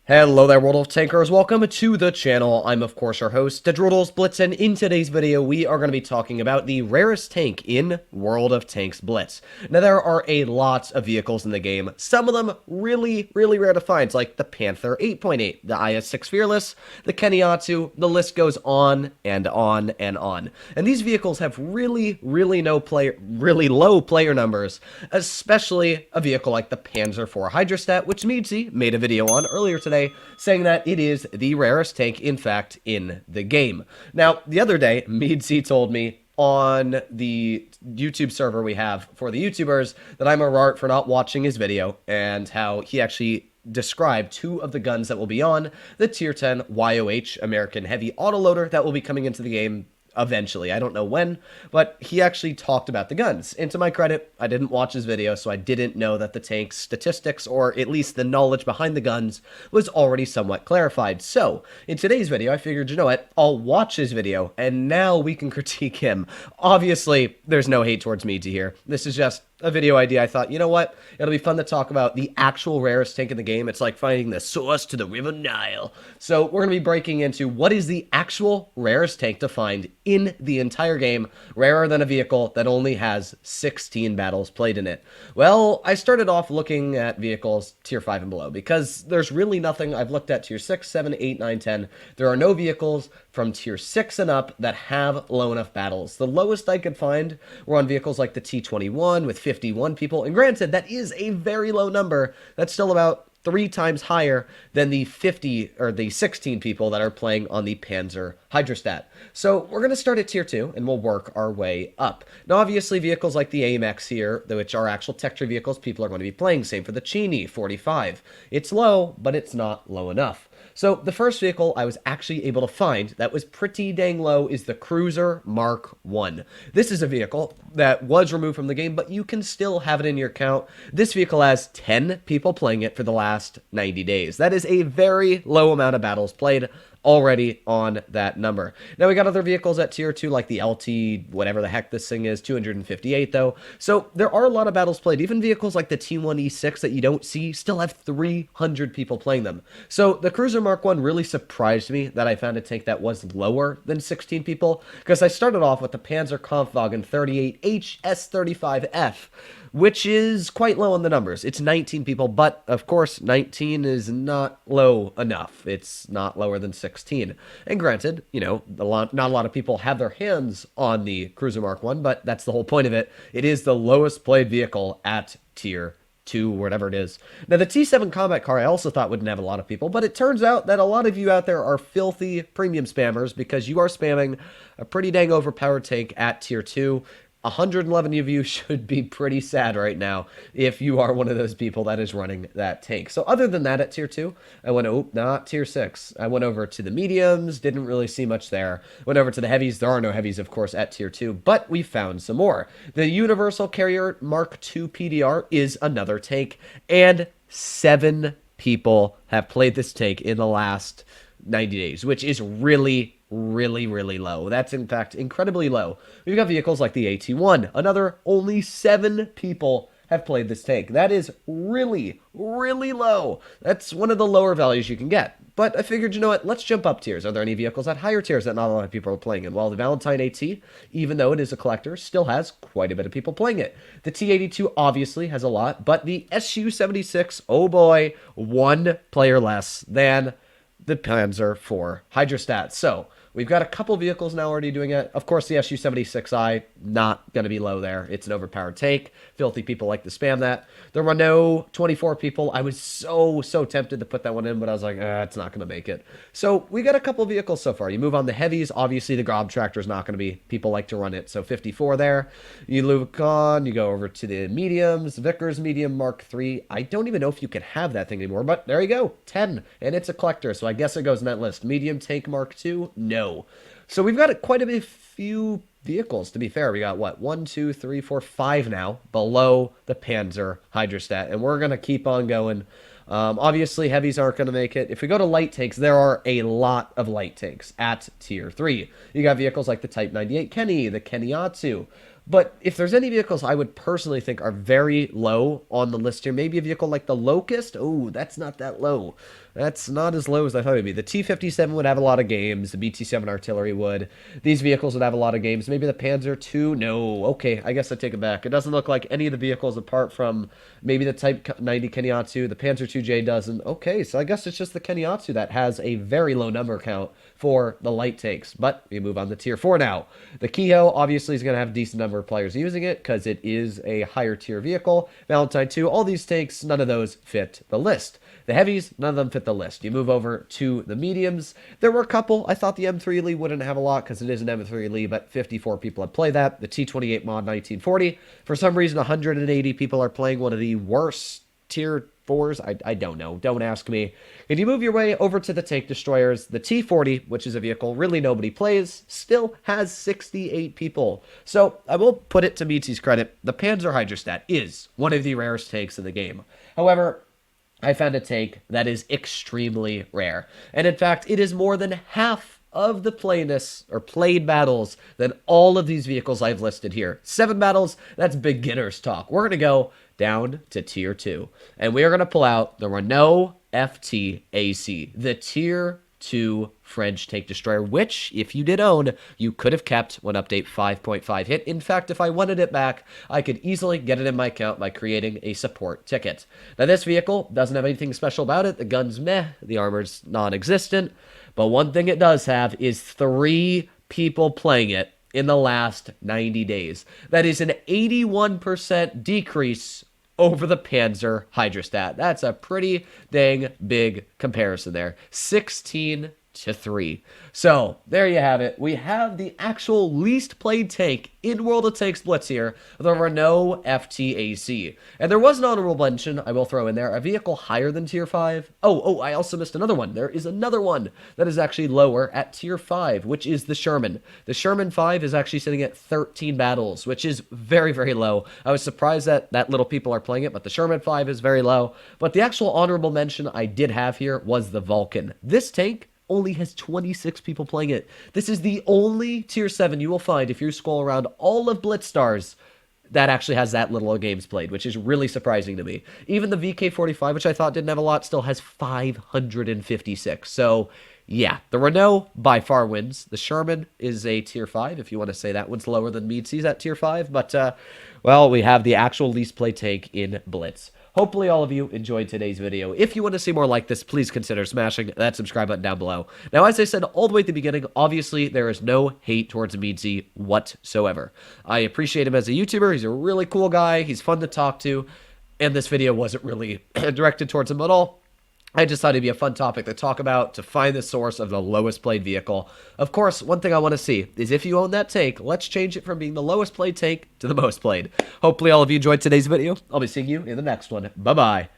Hello there, World of Tankers. Welcome to the channel. I'm, of course, your host, World of Blitz, and in today's video, we are going to be talking about the rarest tank in World of Tanks Blitz. Now, there are a lot of vehicles in the game, some of them really rare to find, like the Panther 8.8, the IS-6 Fearless, the Kenyatta, the list goes on and on and on. And these vehicles have really low player numbers, especially a vehicle like the Panzer IV Hydrostat, which Meadsy made a video on earlier today, saying that it is the rarest tank, in fact, in the game. Now, the other day, Meadsy told me on the YouTube server we have for the YouTubers that I'm a rart for not watching his video, and how he actually described two of the guns that will be on the Tier 10 YOH American Heavy Autoloader that will be coming into the game eventually. I don't know when, but he actually talked about the guns. And to my credit, I didn't watch his video, so I didn't know that the tank's statistics, or at least the knowledge behind the guns, was already somewhat clarified. So, in today's video, I figured, you know what, I'll watch his video, and now we can critique him. Obviously, there's no hate towards Meadsy here. This is just a video idea. I thought, you know what, it'll be fun to talk about the actual rarest tank in the game. It's like finding the source to the River Nile. So we're going to be breaking into what is the actual rarest tank to find in the entire game, rarer than a vehicle that only has 16 battles played in it. Well, I started off looking at vehicles tier 5 and below, because there's really nothing. I've looked at tier 6, 7, 8, 9, 10. There are no vehicles from tier 6 and up that have low enough battles. The lowest I could find were on vehicles like the T21 with 51 people, and granted, that is a very low number. That's still about 3 times higher than the 50 or the 16 people that are playing on the Panzer Hydrostat. So we're going to start at tier 2 and we'll work our way up. Now, obviously, vehicles like the AMX here, which are actual tech tree vehicles, people are going to be playing. Same for the Cheney 45. It's low, but it's not low enough. So the first vehicle I was actually able to find that was pretty dang low is the Cruiser Mark I. This is a vehicle that was removed from the game, but you can still have it in your account. This vehicle has 10 people playing it for the last 90 days. That is a very low amount of battles played already on that number. Now, we got other vehicles at tier 2, like the LT, whatever the heck this thing is, 258 though. So there are a lot of battles played. Even vehicles like the T1E6 that you don't see still have 300 people playing them. So the Cruiser Mark I really surprised me that I found a tank that was lower than 16 people, because I started off with the Panzer Kampfwagen 38 HS35F, which is quite low on the numbers. It's 19 people, but of course 19 is not low enough. It's not lower than 16. And granted, you know, not a lot of people have their hands on the Cruiser Mark I, but that's the whole point of it. It is the lowest played vehicle at tier 2, whatever it is. Now, the T7 combat car I also thought wouldn't have a lot of people, but it turns out that a lot of you out there are filthy premium spammers, because you are spamming a pretty dang overpowered tank at tier 2. 111 of you should be pretty sad right now if you are one of those people that is running that tank. So other than that, at tier 2, I went, not tier 6. I went over to the mediums, didn't really see much there. Went over to the heavies. There are no heavies, of course, at tier 2, but we found some more. The Universal Carrier Mark II PDR is another tank, and 7 people have played this tank in the last 90 days, which is really low. That's, in fact, incredibly low. We've got vehicles like the AT1. Another, only 7 people have played this tank. That is really low. That's one of the lower values you can get. But I figured, you know what, let's jump up tiers. Are there any vehicles at higher tiers that not a lot of people are playing in? Well, the Valentine AT, even though it is a collector, still has quite a bit of people playing it. The T82 obviously has a lot, but the SU-76, oh boy, 1 player less than the Panzer IV Hydrostat. So we've got a couple vehicles now already doing it. Of course, the SU-76I, not going to be low there. It's an overpowered tank. Filthy people like to spam that. The Renault 24 people, I was so tempted to put that one in, but I was like, it's not going to make it. So we got a couple vehicles so far. You move on the heavies. Obviously, the Grob Tractor is not going to be. People like to run it. So 54 there. You look on. You go over to the mediums. Vickers Medium Mark III. I don't even know if you can have that thing anymore, but there you go. 10. And it's a collector, so I guess it goes in that list. Medium Tank Mark II? No. So we've got quite a few vehicles, to be fair. We got, what, 1, 2, 3, 4, 5 now below the Panzer Hydrostat, and we're going to keep on going. Obviously, heavies aren't going to make it. If we go to light tanks, there are a lot of light tanks at tier 3. You got vehicles like the Type 98 Kenny, the Kenyatta. But if there's any vehicles I would personally think are very low on the list here, maybe a vehicle like the Locust. Oh, that's not that low. That's not as low as I thought it would be. The T-57 would have a lot of games. The BT-7 artillery would. These vehicles would have a lot of games. Maybe the Panzer II? No. Okay, I guess I take it back. It doesn't look like any of the vehicles apart from maybe the Type 90 Kenyatta. The Panzer II-J doesn't. Okay, so I guess it's just the Kenyatta that has a very low number count for the light tanks. But we move on to Tier 4 now. The Kehoe obviously is going to have a decent number of players using it because it is a higher tier vehicle. Valentine II, all these tanks, none of those fit the list. The heavies, none of them fit the list. You move over to the mediums. There were a couple. I thought the M3 Lee wouldn't have a lot because it is an M3 Lee, but 54 people had played that. The T28 Mod 1940. For some reason, 180 people are playing one of the worst tier 4s. I don't know. Don't ask me. If you move your way over to the tank destroyers, the T40, which is a vehicle really nobody plays, still has 68 people. So I will put it to Meadsy's credit. The Panzer Hydrostat is one of the rarest tanks in the game. However, I found a tank that is extremely rare. And in fact, it is more than half of the played battles than all of these vehicles I've listed here. 7 battles, that's beginner's talk. We're going to go down to Tier 2. And we are going to pull out the Renault FTAC, the Tier 2 French tank destroyer, which, if you did own, you could have kept when update 5.5 hit. In fact, if I wanted it back, I could easily get it in my account by creating a support ticket. Now, this vehicle doesn't have anything special about it. The gun's meh, the armor's non-existent, but one thing it does have is 3 people playing it in the last 90 days. That is an 81% decrease over the Panzer Hydrostat. That's a pretty dang big comparison there. 16-3. So, there you have it. We have the actual least played tank in World of Tanks Blitz here, the Renault FTAC. And there was an honorable mention, I will throw in there, a vehicle higher than Tier 5. Oh, I also missed another one. There is another one that is actually lower at Tier 5, which is the Sherman. The Sherman 5 is actually sitting at 13 battles, which is very, very low. I was surprised that little people are playing it, but the Sherman 5 is very low. But the actual honorable mention I did have here was the Vulcan. This tank only has 26 people playing it. This is the only Tier 7 you will find if you scroll around all of Blitz Stars that actually has that little games played, which is really surprising to me. Even the VK45, which I thought didn't have a lot, still has 556. So, yeah, the Renault by far wins. The Sherman is a Tier 5, if you want to say that one's lower than Meadsy's at Tier 5. But, well, we have the actual least played tank in Blitz. Hopefully all of you enjoyed today's video. If you want to see more like this, please consider smashing that subscribe button down below. Now, as I said all the way at the beginning, obviously there is no hate towards Meadsy whatsoever. I appreciate him as a YouTuber. He's a really cool guy. He's fun to talk to. And this video wasn't really directed towards him at all. I just thought it'd be a fun topic to talk about, to find the source of the lowest played vehicle. Of course, one thing I want to see is if you own that tank, let's change it from being the lowest played tank to the most played. Hopefully all of you enjoyed today's video. I'll be seeing you in the next one. Bye-bye.